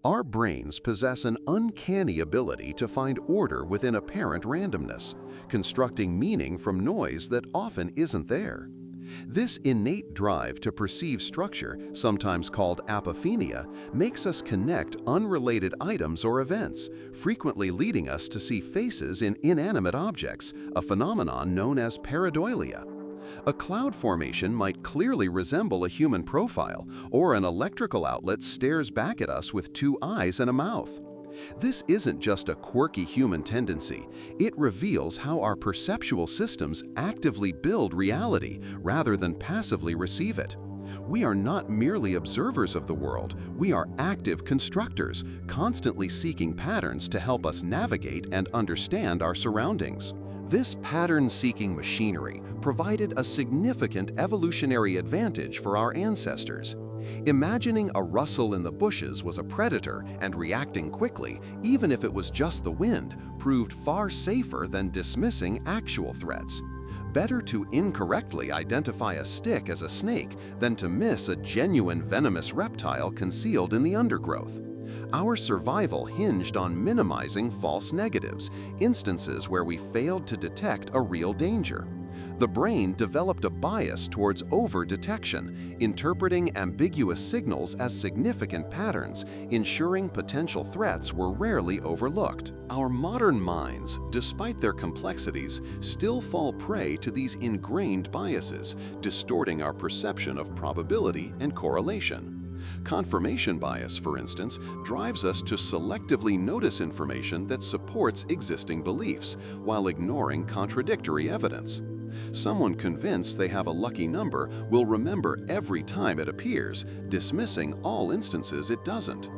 Our brains possess an uncanny ability to find order within apparent randomness, constructing meaning from noise that often isn't there. This innate drive to perceive structure, sometimes called apophenia, makes us connect unrelated items or events, frequently leading us to see faces in inanimate objects, a phenomenon known as pareidolia. A cloud formation might clearly resemble a human profile, or an electrical outlet stares back at us with two eyes and a mouth. This isn't just a quirky human tendency, it reveals how our perceptual systems actively build reality rather than passively receive it. We are not merely observers of the world, we are active constructors, constantly seeking patterns to help us navigate and understand our surroundings. This pattern-seeking machinery provided a significant evolutionary advantage for our ancestors. Imagining a rustle in the bushes was a predator and reacting quickly, even if it was just the wind, proved far safer than dismissing actual threats. Better to incorrectly identify a stick as a snake than to miss a genuine venomous reptile concealed in the undergrowth. Our survival hinged on minimizing false negatives, instances where we failed to detect a real danger. The brain developed a bias towards over-detection, interpreting ambiguous signals as significant patterns, ensuring potential threats were rarely overlooked. Our modern minds, despite their complexities, still fall prey to these ingrained biases, distorting our perception of probability and correlation. Confirmation bias, for instance, drives us to selectively notice information that supports existing beliefs while ignoring contradictory evidence. Someone convinced they have a lucky number will remember every time it appears, dismissing all instances it doesn't.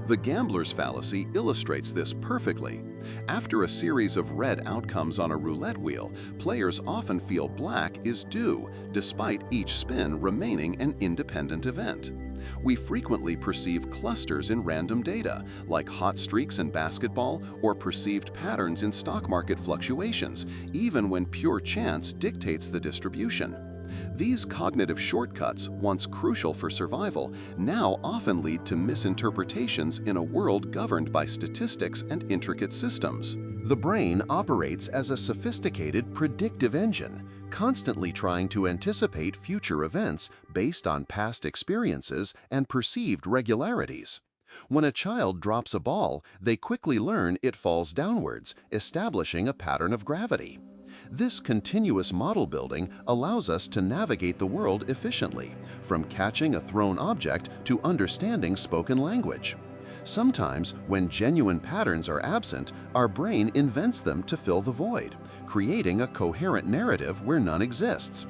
The gambler's fallacy illustrates this perfectly. After a series of red outcomes on a roulette wheel, players often feel black is due, despite each spin remaining an independent event. We frequently perceive clusters in random data, like hot streaks in basketball or perceived patterns in stock market fluctuations, even when pure chance dictates the distribution. These cognitive shortcuts, once crucial for survival, now often lead to misinterpretations in a world governed by statistics and intricate systems. The brain operates as a sophisticated predictive engine, constantly trying to anticipate future events based on past experiences and perceived regularities. When a child drops a ball, they quickly learn it falls downwards, establishing a pattern of gravity. This continuous model building allows us to navigate the world efficiently, from catching a thrown object to understanding spoken language. Sometimes, when genuine patterns are absent, our brain invents them to fill the void, creating a coherent narrative where none exists.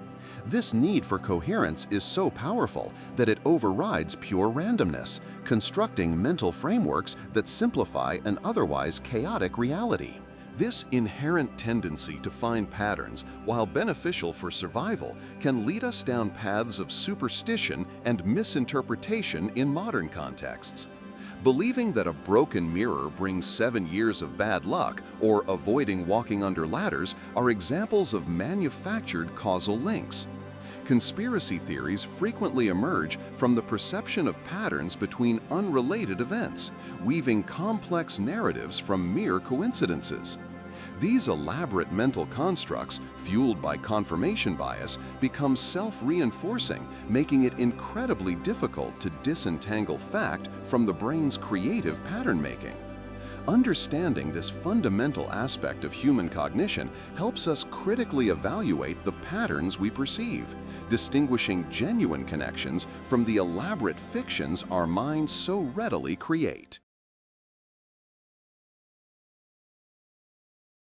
This need for coherence is so powerful that it overrides pure randomness, constructing mental frameworks that simplify an otherwise chaotic reality. This inherent tendency to find patterns, while beneficial for survival, can lead us down paths of superstition and misinterpretation in modern contexts. Believing that a broken mirror brings 7 years of bad luck or avoiding walking under ladders are examples of manufactured causal links. Conspiracy theories frequently emerge from the perception of patterns between unrelated events, weaving complex narratives from mere coincidences. These elaborate mental constructs, fueled by confirmation bias, become self-reinforcing, making it incredibly difficult to disentangle fact from the brain's creative pattern-making. Understanding this fundamental aspect of human cognition helps us critically evaluate the patterns we perceive, distinguishing genuine connections from the elaborate fictions our minds so readily create.